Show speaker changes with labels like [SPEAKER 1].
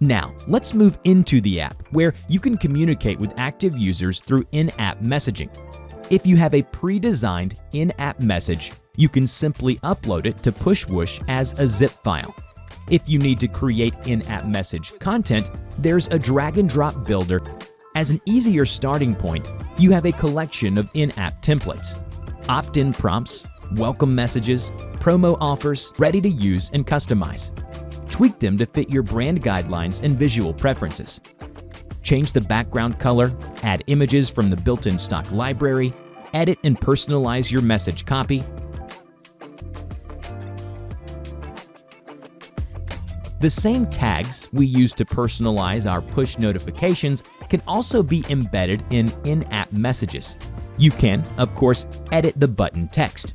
[SPEAKER 1] Now, let's move into the app where you can communicate with active users through in-app messaging. If you have a pre-designed in-app message, you can simply upload it to Pushwoosh as a zip file. If you need to create in-app message content, there's a drag-and-drop builder. As an easier starting point, you have a collection of in-app templates, opt-in prompts, welcome messages, promo offers, ready to use and customize. Tweak them to fit your brand guidelines and visual preferences. Change the background color, add images from the built-in stock library, edit and personalize your message copy. The same tags we use to personalize our push notifications can also be embedded in in-app messages. You can, of course, edit the button text.